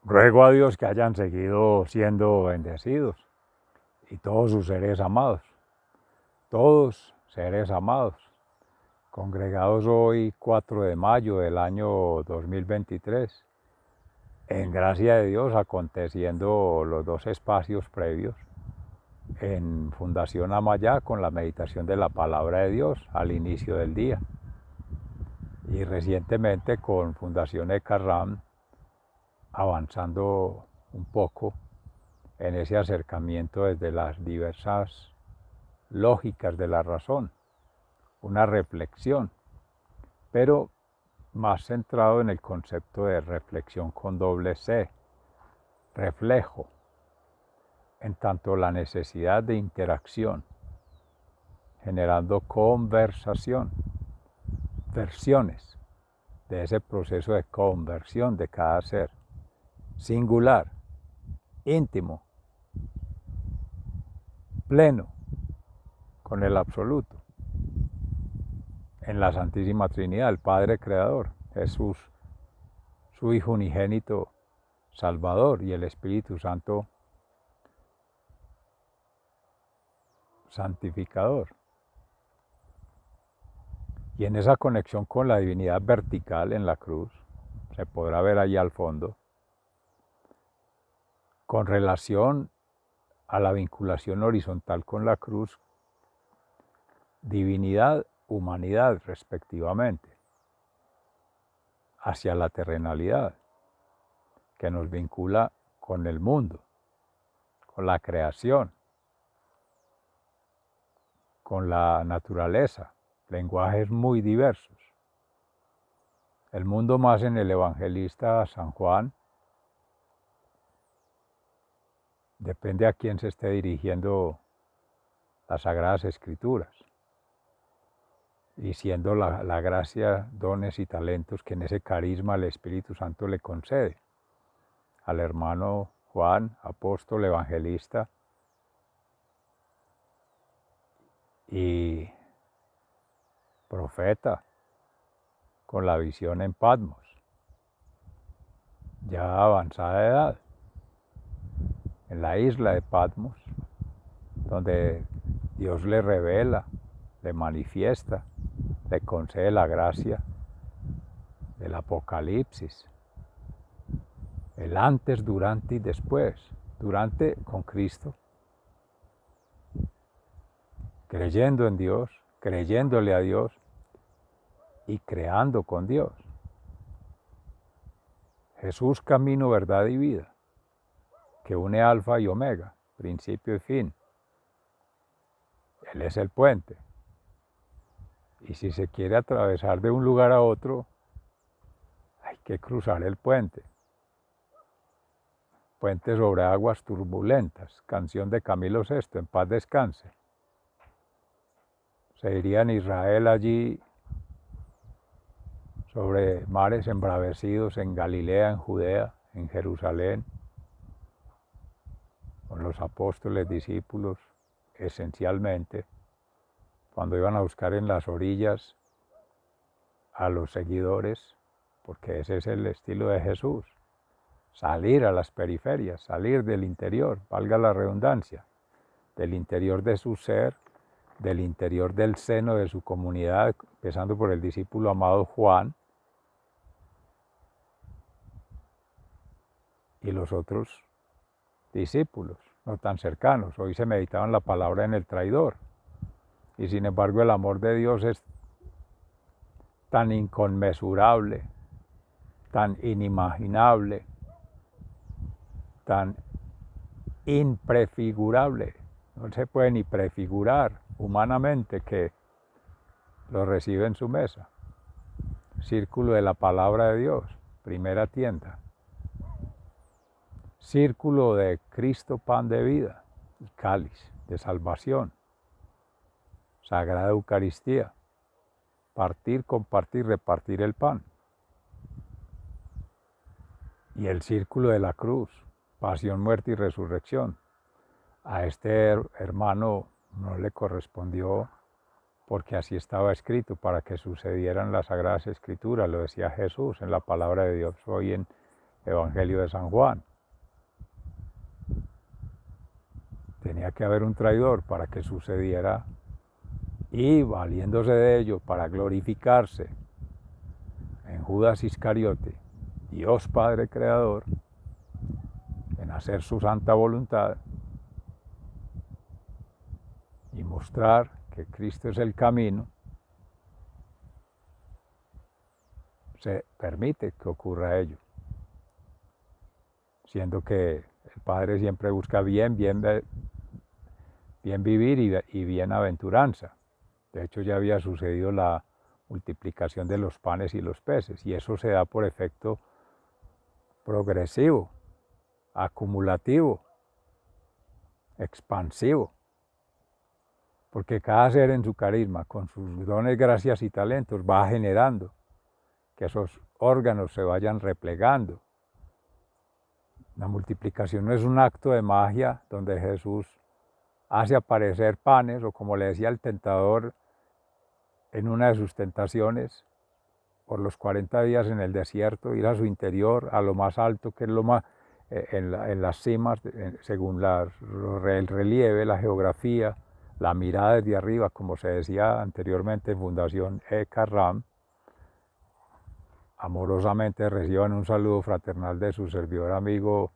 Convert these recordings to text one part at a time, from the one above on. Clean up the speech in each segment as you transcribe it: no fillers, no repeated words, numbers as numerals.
Ruego a Dios que hayan seguido siendo bendecidos y todos sus seres amados, todos seres amados, congregados hoy 4 de mayo del año 2023, en gracia de Dios aconteciendo los dos espacios previos en Fundación Amayá con la meditación de la palabra de Dios al inicio del día y recientemente con Fundación Ekarram avanzando un poco en ese acercamiento desde las diversas lógicas de la razón, una reflexión, pero más centrado en el concepto de reflexión con doble C, reflejo, en tanto la necesidad de interacción, generando conversación, versiones de ese proceso de conversión de cada ser, singular, íntimo, pleno, con el absoluto, en la Santísima Trinidad, el Padre Creador, Jesús, su Hijo unigénito, Salvador, y el Espíritu Santo, santificador. Y en esa conexión con la divinidad vertical en la cruz, se podrá ver allá al fondo, con relación a la vinculación horizontal con la cruz, divinidad, humanidad respectivamente, hacia la terrenalidad, que nos vincula con el mundo, con la creación, con la naturaleza, lenguajes muy diversos. El mundo más en el evangelista San Juan, depende a quién se esté dirigiendo las Sagradas Escrituras, y siendo la gracia, dones y talentos que en ese carisma el Espíritu Santo le concede al hermano Juan, apóstol, evangelista y profeta, con la visión en Patmos, ya avanzada edad, en la isla de Patmos, donde Dios le revela, le manifiesta, le concede la gracia del Apocalipsis, el antes, durante y después. Durante con Cristo, creyendo en Dios, creyéndole a Dios y creando con Dios. Jesús, camino, verdad y vida, que une alfa y omega, principio y fin. Él es el puente. Y si se quiere atravesar de un lugar a otro, hay que cruzar el puente. Puente sobre aguas turbulentas, canción de Camilo VI, en paz descanse. Se diría en Israel allí, sobre mares embravecidos, en Galilea, en Judea, en Jerusalén, con los apóstoles, discípulos, esencialmente, cuando iban a buscar en las orillas a los seguidores, porque ese es el estilo de Jesús, salir a las periferias, salir del interior, valga la redundancia, del interior de su ser, del interior del seno de su comunidad, empezando por el discípulo amado Juan y los otros discípulos, no tan cercanos. Hoy se meditaban la palabra en el traidor, y sin embargo el amor de Dios es tan inconmensurable, tan inimaginable, tan imprefigurable, no se puede ni prefigurar humanamente, que lo recibe en su mesa. Círculo de la palabra de Dios, primera tienda. Círculo de Cristo, pan de vida, y cáliz de salvación. Sagrada Eucaristía, partir, compartir, repartir el pan. Y el círculo de la cruz, pasión, muerte y resurrección. A este hermano no le correspondió, porque así estaba escrito, para que sucedieran las Sagradas Escrituras, lo decía Jesús en la palabra de Dios hoy en Evangelio de San Juan. Tenía que haber un traidor para que sucediera, y valiéndose de ello para glorificarse en Judas Iscariote, Dios Padre Creador, en hacer su santa voluntad y mostrar que Cristo es el camino, se permite que ocurra ello, siendo que el Padre siempre busca bien vivir y bienaventuranza. De hecho, ya había sucedido la multiplicación de los panes y los peces, y eso se da por efecto progresivo, acumulativo, expansivo, porque cada ser en su carisma, con sus dones, gracias y talentos, va generando que esos órganos se vayan replegando. La multiplicación no es un acto de magia donde Jesús hace aparecer panes, o como le decía el tentador en una de sus tentaciones, por los 40 días en el desierto, ir a su interior, a lo más alto, que es lo más, en las cimas, según el relieve, la geografía, la mirada desde arriba, como se decía anteriormente en Fundación Carram. Amorosamente reciban un saludo fraternal de su servidor amigo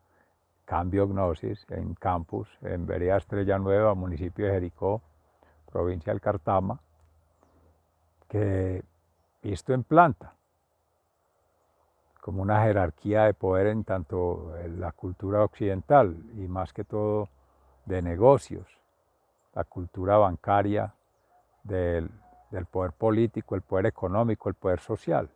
Cambio Gnosis, en campus, en Vereda Estrella Nueva, municipio de Jericó, provincia del Cartama, que visto en planta, como una jerarquía de poder en tanto en la cultura occidental y más que todo de negocios, la cultura bancaria, del poder político, el poder económico, el poder social,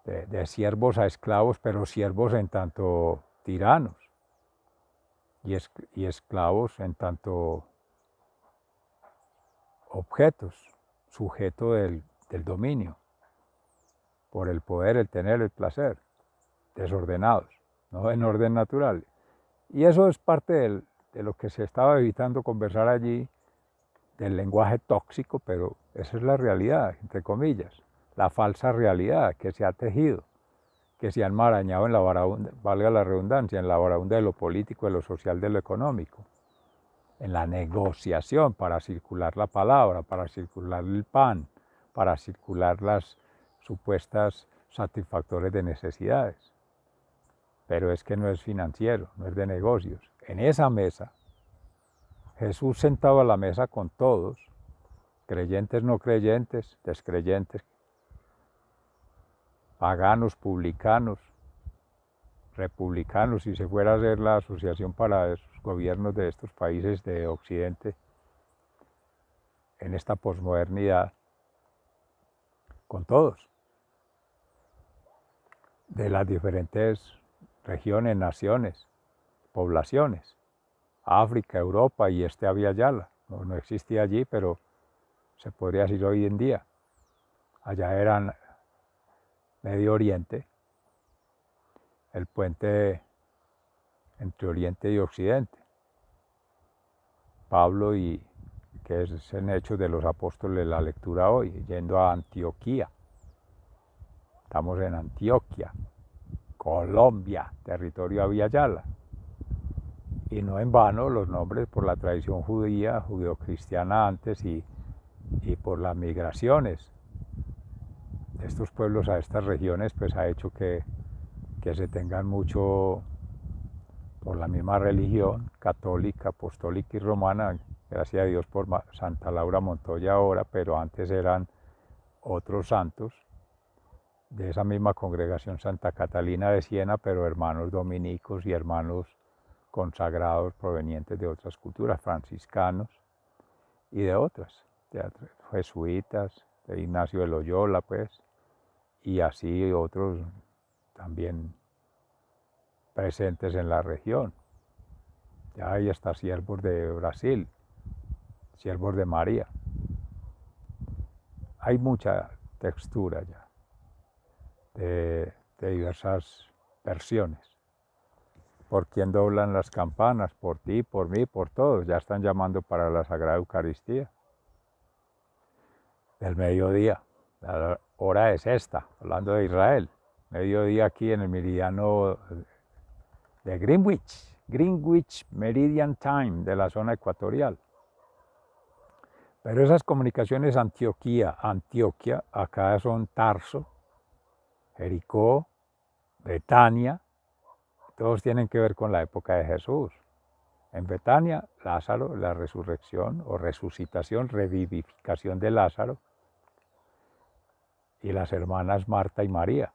de siervos a esclavos, pero siervos en tanto tiranos y esclavos en tanto objetos, sujeto del dominio, por el poder, el tener, el placer, desordenados, no en orden natural. Y eso es parte de lo que se estaba evitando conversar allí, del lenguaje tóxico, pero esa es la realidad, entre comillas, la falsa realidad que se ha tejido, que se ha enmarañado en la varaunda, valga la redundancia, en la varaunda de lo político, de lo social, de lo económico, en la negociación para circular la palabra, para circular el pan, para circular las supuestas satisfactores de necesidades. Pero es que no es financiero, no es de negocios. En esa mesa, Jesús sentado a la mesa con todos, creyentes, no creyentes, descreyentes, paganos, publicanos, republicanos, si se fuera a hacer la asociación para los gobiernos de estos países de Occidente, en esta posmodernidad, con todos, de las diferentes regiones, naciones, poblaciones, África, Europa y Abya Yala. No existía allí, pero se podría decir hoy en día. Allá eran Medio Oriente, el puente entre Oriente y Occidente. Pablo, y que es en Hechos de los Apóstoles la lectura hoy, yendo a Antioquía. Estamos en Antioquia, Colombia, territorio Abya Yala. Y no en vano los nombres por la tradición judía, judeocristiana antes y por las migraciones de estos pueblos a estas regiones, pues ha hecho que se tengan mucho por la misma religión católica, apostólica y romana, gracias a Dios por Santa Laura Montoya ahora, pero antes eran otros santos de esa misma congregación, Santa Catalina de Siena, pero hermanos dominicos y hermanos consagrados provenientes de otras culturas, franciscanos y de otras, jesuitas, de Ignacio de Loyola, pues, y así otros también presentes en la región. Ya hay hasta siervos de Brasil, siervos de María. Hay mucha textura ya de diversas versiones. ¿Por quién doblan las campanas? Por ti, por mí, por todos. Ya están llamando para la Sagrada Eucaristía del mediodía. La hora es esta, hablando de Israel, mediodía aquí en el meridiano de Greenwich Meridian Time, de la zona ecuatorial. Pero esas comunicaciones Antioquia, acá son Tarso, Jericó, Betania, todos tienen que ver con la época de Jesús. En Betania, Lázaro, la resurrección o resucitación, revivificación de Lázaro, y las hermanas Marta y María.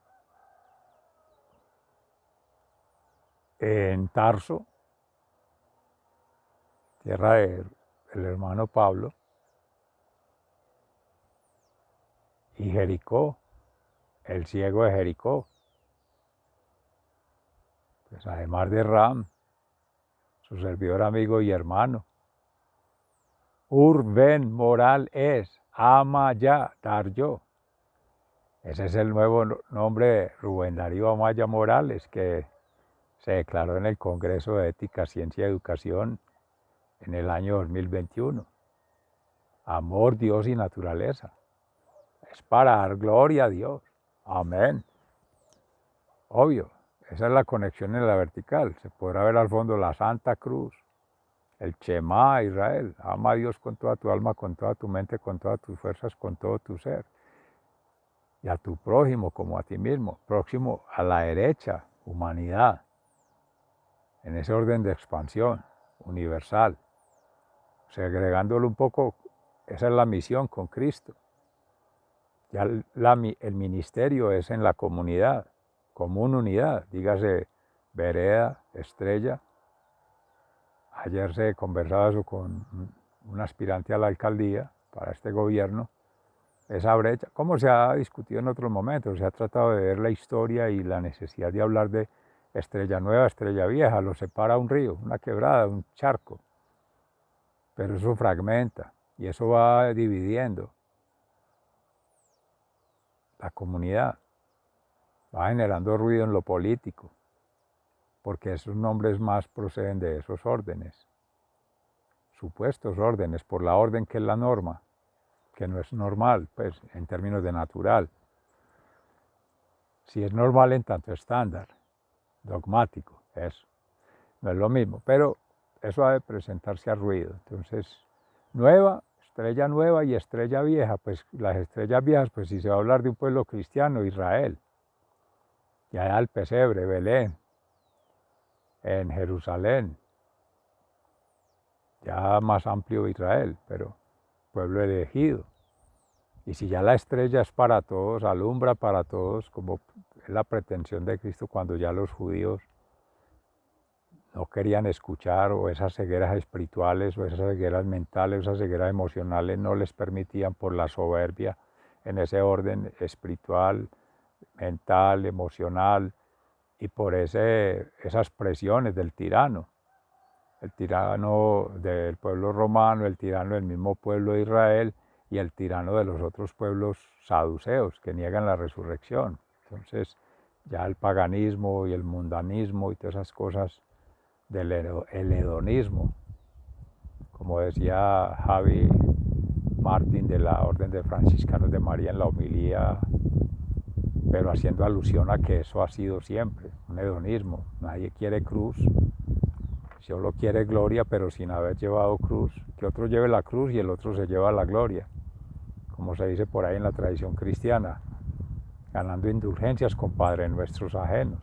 En Tarso, tierra del hermano Pablo, y Jericó, el ciego de Jericó. Pues además de Ram, su servidor, amigo y hermano. Urben Moral es, Amaya, dar yo. Ese es el nuevo nombre de Rubén Darío Amaya Morales, que se declaró en el Congreso de Ética, Ciencia y Educación en el año 2021. Amor, Dios y naturaleza. Es para dar gloria a Dios. Amén. Obvio, esa es la conexión en la vertical. Se podrá ver al fondo la Santa Cruz, el Shema Israel. Ama a Dios con toda tu alma, con toda tu mente, con todas tus fuerzas, con todo tu ser. Y a tu prójimo como a ti mismo. Próximo a la derecha, humanidad. En ese orden de expansión universal. Segregándolo un poco, esa es la misión con Cristo. Ya el ministerio es en la comunidad, común unidad, dígase vereda, estrella. Ayer se conversaba eso con un aspirante a la alcaldía para este gobierno, esa brecha, como se ha discutido en otros momentos, se ha tratado de ver la historia y la necesidad de hablar de estrella nueva, estrella vieja, lo separa un río, una quebrada, un charco, pero eso fragmenta y eso va dividiendo la comunidad, va generando ruido en lo político, porque esos nombres más proceden de esos órdenes, supuestos órdenes, por la orden que es la norma, que no es normal, pues, en términos de natural. Si es normal en tanto estándar, dogmático, eso. No es lo mismo, pero eso ha de presentarse a ruido. Entonces, nueva, estrella nueva y estrella vieja, pues las estrellas viejas, pues si se va a hablar de un pueblo cristiano, Israel, y allá el pesebre, Belén, en Jerusalén, ya más amplio Israel, pero pueblo elegido. Y si ya la estrella es para todos, alumbra para todos, como es la pretensión de Cristo cuando ya los judíos no querían escuchar, o esas cegueras espirituales, o esas cegueras mentales, esas cegueras emocionales no les permitían por la soberbia en ese orden espiritual, mental, emocional, y por esas presiones del tirano. El tirano del pueblo romano, el tirano del mismo pueblo de Israel y el tirano de los otros pueblos saduceos que niegan la resurrección. Entonces ya el paganismo y el mundanismo y todas esas cosas del hedonismo, como decía Javi Martín de la Orden de Franciscanos de María en la homilía, pero haciendo alusión a que eso ha sido siempre un hedonismo. Nadie quiere cruz, solo quiere gloria, pero sin haber llevado cruz. Que otro lleve la cruz y el otro se lleva la gloria, como se dice por ahí en la tradición cristiana, ganando indulgencias con Padre Nuestros ajenos.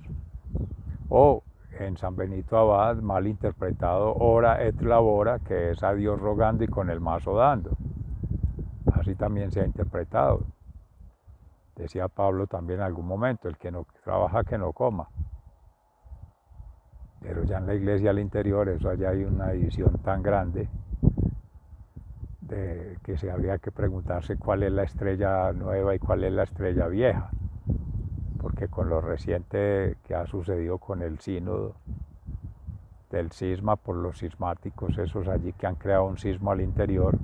O en San Benito Abad, mal interpretado, ora et labora, que es a Dios rogando y con el mazo dando. Así también se ha interpretado. Decía Pablo también en algún momento, el que no trabaja, que no coma. Pero ya en la iglesia al interior, eso allá hay una división tan grande de que se habría que preguntarse cuál es la estrella nueva y cuál es la estrella vieja. Porque con lo reciente que ha sucedido con el sínodo del cisma, por los cismáticos esos allí que han creado un cisma al interior,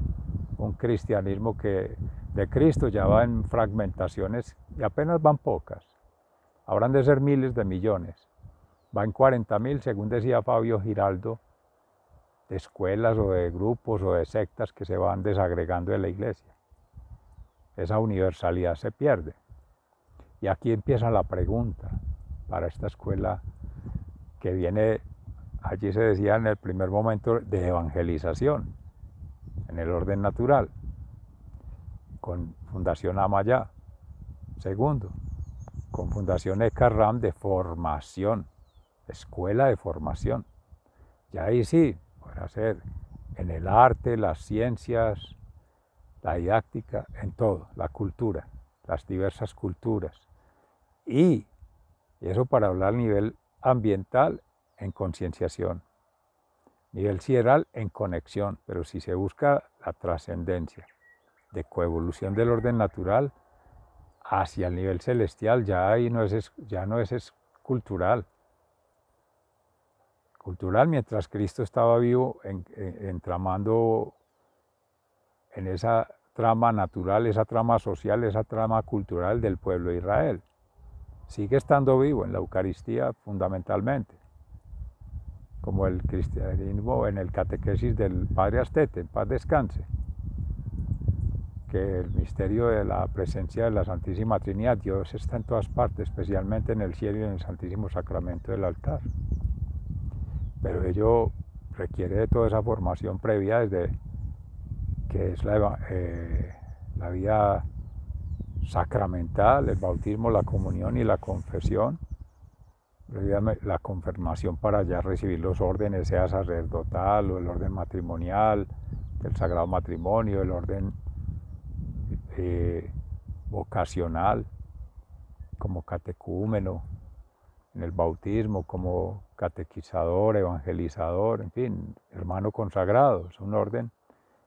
un cristianismo que de Cristo ya va en fragmentaciones y apenas van pocas, habrán de ser miles de millones, va en 40.000, según decía Fabio Giraldo, de escuelas o de grupos o de sectas que se van desagregando de la iglesia. Esa universalidad se pierde. Y aquí empieza la pregunta para esta escuela que viene, allí se decía en el primer momento, de evangelización, en el orden natural, con Fundación Amayá. Segundo, con Fundación Ekarram, de formación, escuela de formación. Y ahí sí, podrá ser en el arte, las ciencias, la didáctica, en todo, la cultura, las diversas culturas. Y eso para hablar a nivel ambiental, en concienciación. Nivel sideral, en conexión, pero si se busca la trascendencia de coevolución del orden natural hacia el nivel celestial, ya ahí ya no es cultural. Cultural mientras Cristo estaba vivo, entramando en esa trama natural, esa trama social, esa trama cultural del pueblo de Israel. Sigue estando vivo en la Eucaristía fundamentalmente, como el cristianismo en el catequesis del Padre Astete, en paz descanse, que el misterio de la presencia de la Santísima Trinidad, Dios está en todas partes, especialmente en el cielo y en el Santísimo Sacramento del altar. Pero ello requiere de toda esa formación previa desde que es la vida sacramental, el bautismo, la comunión y la confesión, la confirmación para ya recibir los órdenes, sea sacerdotal o el orden matrimonial, del sagrado matrimonio, el orden vocacional, como catecúmeno, en el bautismo, como catequizador, evangelizador, en fin, hermano consagrado, es un orden,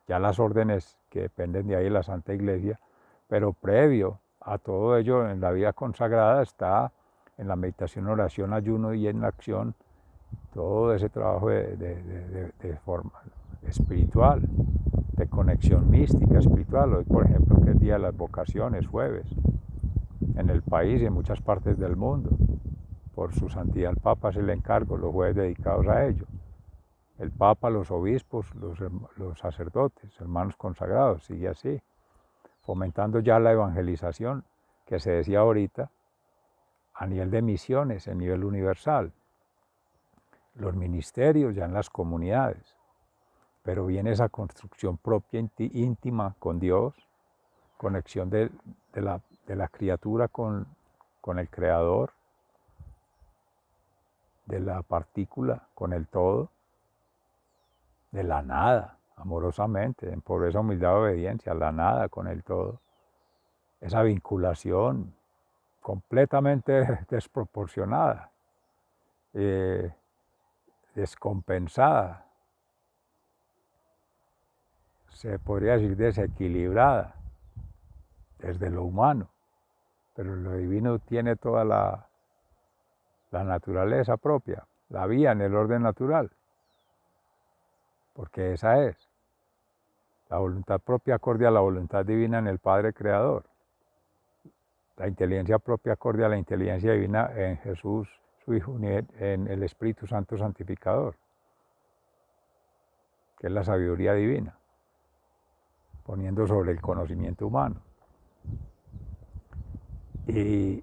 ya las órdenes que dependen de ahí de la Santa Iglesia, pero previo a todo ello en la vida consagrada está en la meditación, oración, ayuno y en la acción, todo ese trabajo de forma espiritual, de conexión mística, espiritual. Hoy, por ejemplo, que es Día de las Vocaciones, jueves, en el país y en muchas partes del mundo. Por su santidad el Papa se le encargo, los jueves dedicados a ello. El Papa, los obispos, los sacerdotes, hermanos consagrados, sigue así, fomentando ya la evangelización que se decía ahorita, a nivel de misiones, a nivel universal. Los ministerios ya en las comunidades, pero viene esa construcción propia, íntima con Dios, conexión de la criatura con el Creador, de la partícula con el todo, de la nada, amorosamente, en pobreza, humildad, obediencia, la nada con el todo. Esa vinculación completamente desproporcionada, descompensada, se podría decir desequilibrada desde lo humano, pero lo divino tiene toda la naturaleza propia, la vía en el orden natural, porque esa es la voluntad propia acorde a la voluntad divina en el Padre Creador, la inteligencia propia acorde a la inteligencia divina en Jesús, su Hijo, en el Espíritu Santo Santificador, que es la sabiduría divina, poniendo sobre el conocimiento humano. Y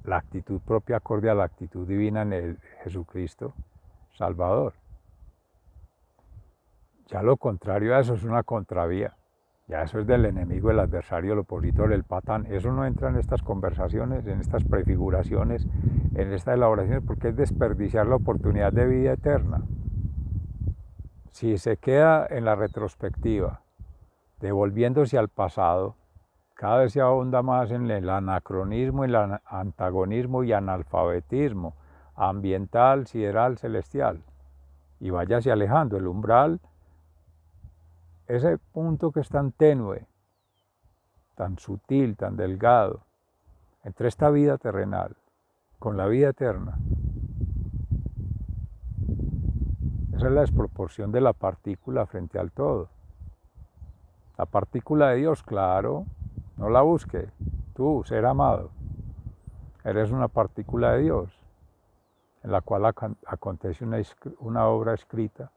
la actitud propia acorde a la actitud divina en el Jesucristo Salvador. Ya lo contrario a eso es una contravía. Ya eso es del enemigo, el adversario, el opositor, el patán. Eso no entra en estas conversaciones, en estas prefiguraciones, en estas elaboraciones, porque es desperdiciar la oportunidad de vida eterna. Si se queda en la retrospectiva, devolviéndose al pasado, cada vez se ahonda más en el anacronismo, el antagonismo y analfabetismo ambiental, sideral, celestial. Y váyase alejando el umbral, ese punto que es tan tenue, tan sutil, tan delgado, entre esta vida terrenal con la vida eterna. Esa es la desproporción de la partícula frente al todo. La partícula de Dios, claro, no la busque. Tú, ser amado, eres una partícula de Dios, en la cual acontece una obra escrita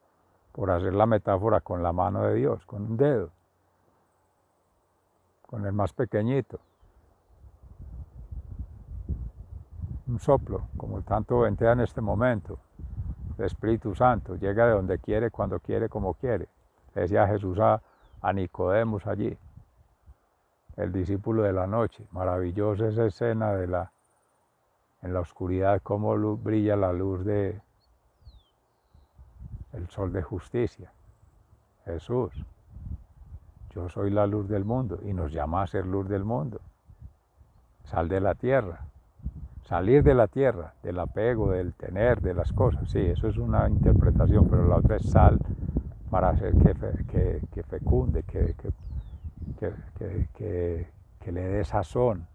por hacer la metáfora con la mano de Dios, con un dedo, con el más pequeñito. un soplo, como tanto ventea en este momento. El Espíritu Santo llega de donde quiere, cuando quiere, como quiere. Le decía Jesús a Nicodemos allí, el discípulo de la noche. Maravillosa esa escena en la oscuridad, cómo brilla la luz el sol de justicia. Jesús, yo soy la luz del mundo, y nos llama a ser luz del mundo. Sal de la tierra. Salir de la tierra, del apego, del tener, de las cosas. Sí, eso es una interpretación, pero la otra es sal para hacer que fecunde, que le dé sazón,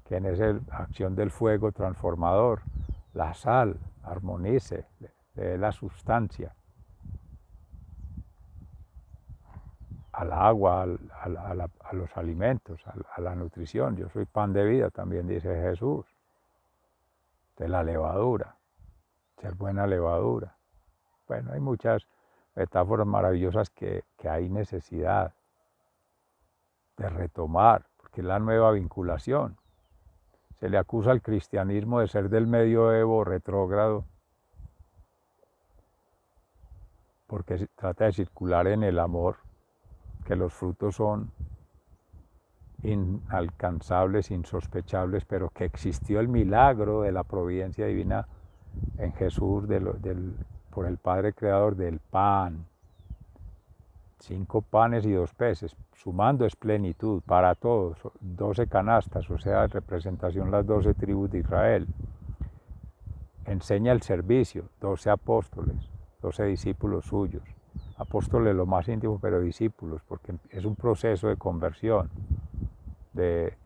que en esa acción del fuego transformador, la sal armonice, le dé la sustancia al agua, a los alimentos, a la nutrición. Yo soy pan de vida, también dice Jesús, de la levadura, ser buena levadura. Bueno, hay muchas metáforas maravillosas que hay necesidad de retomar, porque es la nueva vinculación. Se le acusa al cristianismo de ser del medioevo retrógrado, porque se trata de circular en el amor, que los frutos son inalcanzables, insospechables, pero que existió el milagro de la providencia divina en Jesús, por el Padre Creador, del pan. 5 panes y 2 peces, sumando es plenitud para todos, 12 canastas, o sea, representación las 12 tribus de Israel. Enseña el servicio, 12 apóstoles, 12 discípulos suyos. Apóstoles lo más íntimo, pero discípulos, porque es un proceso de conversión, de,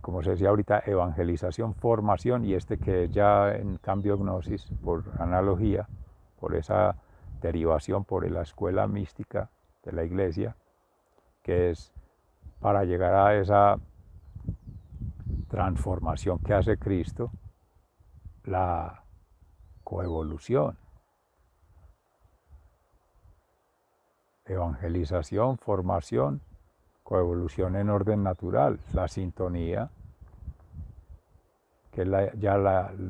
como se decía ahorita, evangelización, formación, y que es ya en cambio gnosis, por analogía, por esa derivación, por la escuela mística de la Iglesia, que es para llegar a esa transformación que hace Cristo, la coevolución, evangelización, formación, coevolución en orden natural, la sintonía, que es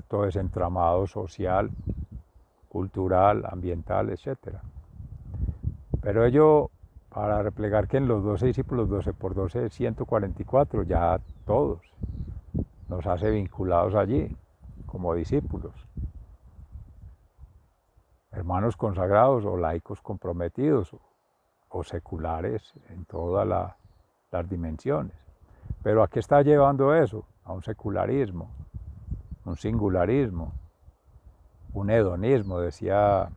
todo ese entramado social, cultural, ambiental, etc. Pero ello, para replegar que en los 12 discípulos, 12 por 12, 144, ya todos nos hace vinculados allí, como discípulos, hermanos consagrados o laicos comprometidos, o seculares en todas las dimensiones. Pero ¿a qué está llevando eso? A un secularismo, un singularismo, un hedonismo, decía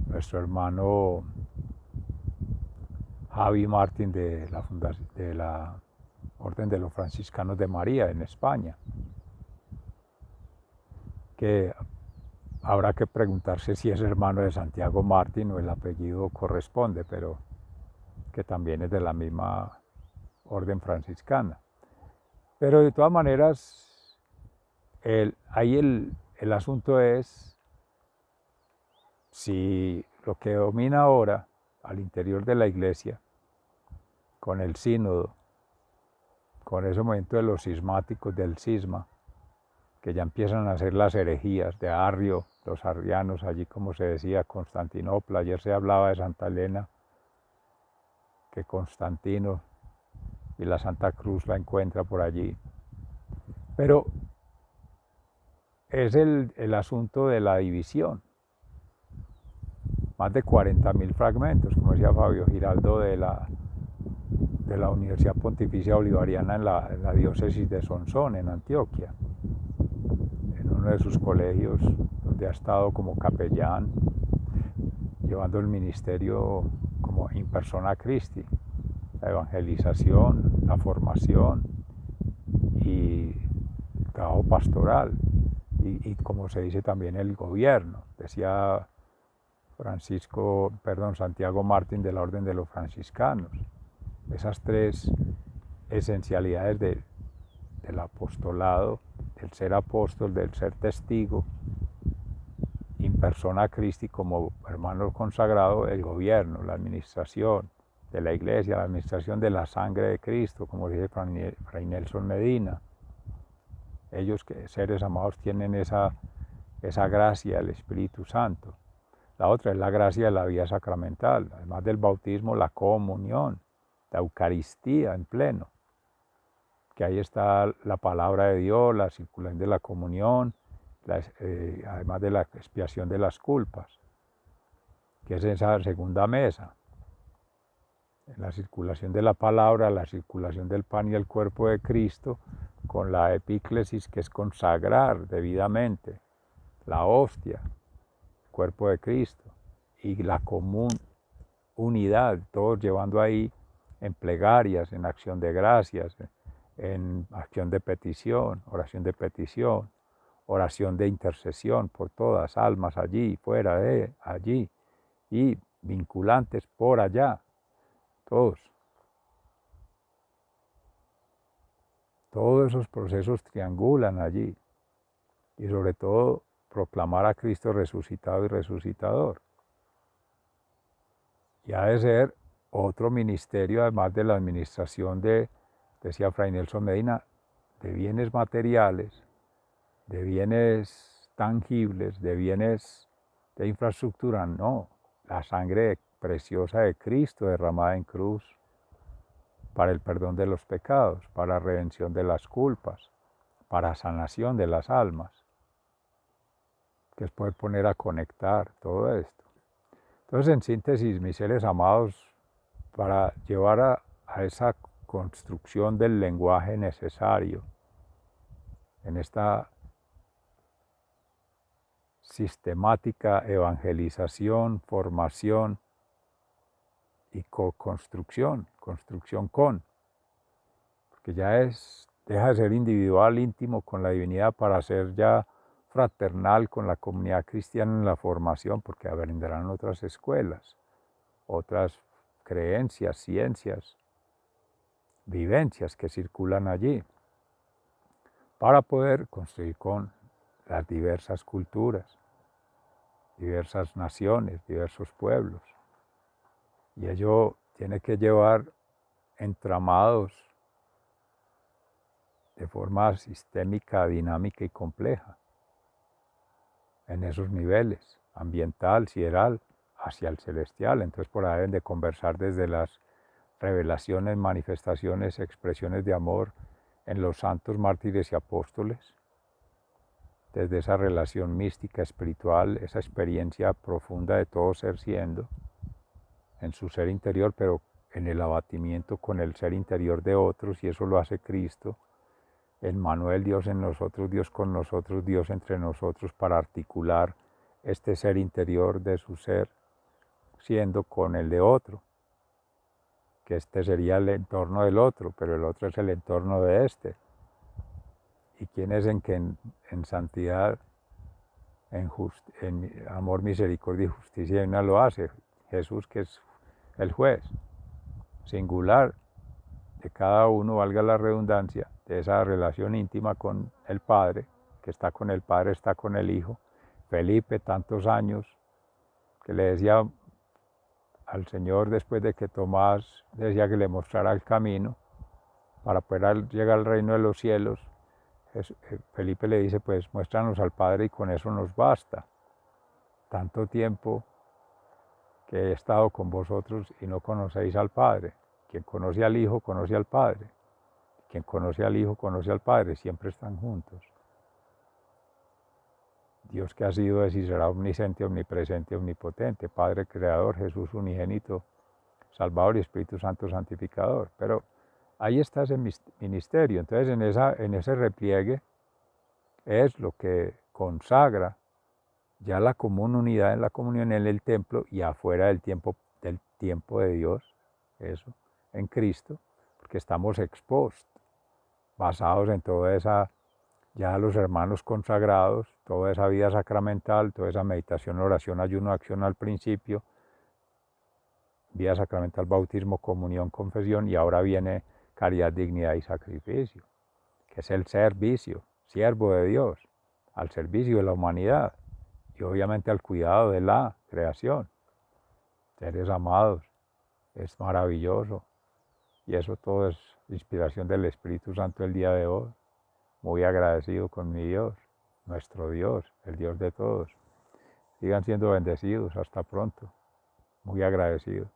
nuestro hermano Javi Martín de la Orden de los Franciscanos de María en España, que habrá que preguntarse si es hermano de Santiago Martín o el apellido corresponde, pero que también es de la misma orden franciscana. Pero de todas maneras, ahí el asunto es si lo que domina ahora al interior de la Iglesia, con el sínodo, con ese momento de los cismáticos del cisma, que ya empiezan a hacer las herejías de Arrio, los arrianos, allí como se decía, Constantinopla. Ayer se hablaba de Santa Elena, que Constantino y la Santa Cruz la encuentra por allí. Pero es el asunto de la división. Más de 40.000 fragmentos, como decía Fabio Giraldo, de la Universidad Pontificia Bolivariana en la diócesis de Sonsón, en Antioquia, en uno de sus colegios donde ha estado como capellán, llevando el ministerio como in persona Christi, la evangelización, la formación y el trabajo pastoral, y como se dice también el gobierno. Decía Santiago Martín de la Orden de los Franciscanos, esas 3 esencialidades del apostolado, del ser apóstol, del ser testigo, in persona Christi como hermano consagrado, el gobierno, la administración de la Iglesia, la administración de la sangre de Cristo, como dice Fray Nelson Medina, Ellos, que seres amados, tienen esa gracia del Espíritu Santo. La otra es la gracia de la vida sacramental, además del bautismo, la comunión, la Eucaristía en pleno, que ahí está la palabra de Dios, la circulación de la comunión, además de la expiación de las culpas, que es esa segunda mesa, la circulación de la palabra, la circulación del pan y el cuerpo de Cristo, con la epíclesis, que es consagrar debidamente la hostia, el cuerpo de Cristo, y la común unidad, todos llevando ahí en plegarias, en acción de gracias, en acción de petición, oración de intercesión por todas, almas allí, fuera de allí, y vinculantes por allá, todos. Todos esos procesos triangulan allí, y sobre todo proclamar a Cristo resucitado y resucitador. Y ha de ser otro ministerio, además de la administración decía Fray Nelson Medina, de bienes materiales, de bienes tangibles, de bienes de infraestructura, no, la sangre preciosa de Cristo derramada en cruz para el perdón de los pecados, para redención de las culpas, para sanación de las almas, que es poder poner a conectar todo esto. Entonces, en síntesis, mis seres amados, para llevar a esa construcción del lenguaje necesario en esta sistemática evangelización, formación y construcción porque ya deja de ser individual, íntimo con la divinidad para ser ya fraternal con la comunidad cristiana en la formación, porque vendrán otras escuelas, otras creencias, ciencias, vivencias que circulan allí, para poder construir con las diversas culturas, diversas naciones, diversos pueblos. Y ello tiene que llevar entramados de forma sistémica, dinámica y compleja en esos niveles, ambiental, sideral, hacia el celestial. Entonces por ahí deben de conversar desde las revelaciones, manifestaciones, expresiones de amor en los santos mártires y apóstoles, desde esa relación mística, espiritual, esa experiencia profunda de todo ser siendo, en su ser interior, pero en el abatimiento con el ser interior de otros, y eso lo hace Cristo, Emmanuel, Dios en nosotros, Dios con nosotros, Dios entre nosotros, para articular este ser interior de su ser, siendo con el de otro, que este sería el entorno del otro, pero el otro es el entorno de este. ¿Y quién es en que en santidad, en amor, misericordia y justicia una lo hace? Jesús, que es el juez singular de cada uno, valga la redundancia, de esa relación íntima con el Padre, que está con el Padre, está con el Hijo. Felipe, tantos años, que le decía al Señor después de que Tomás decía que le mostrara el camino para poder llegar al reino de los cielos. Felipe le dice, pues muéstranos al Padre y con eso nos basta. Tanto tiempo que he estado con vosotros y no conocéis al Padre. Quien conoce al Hijo, conoce al Padre. Quien conoce al Hijo, conoce al Padre. Siempre están juntos. Dios, que ha sido, es y será omnisciente, omnipresente, omnipotente, Padre Creador, Jesús unigénito, Salvador y Espíritu Santo Santificador. Pero ahí está ese ministerio. Entonces en ese repliegue es lo que consagra ya la común unidad en la comunión en el templo y afuera del tiempo de Dios, eso, en Cristo, porque estamos expuestos, basados en toda esa, ya los hermanos consagrados, toda esa vida sacramental, toda esa meditación, oración, ayuno, acción al principio, vida sacramental, bautismo, comunión, confesión, y ahora viene caridad, dignidad y sacrificio, que es el servicio, siervo de Dios, al servicio de la humanidad y obviamente al cuidado de la creación. Seres amados, es maravilloso, y eso todo es inspiración del Espíritu Santo el día de hoy. muy agradecido con mi Dios, nuestro Dios, el Dios de todos. Sigan siendo bendecidos, hasta pronto, muy agradecido.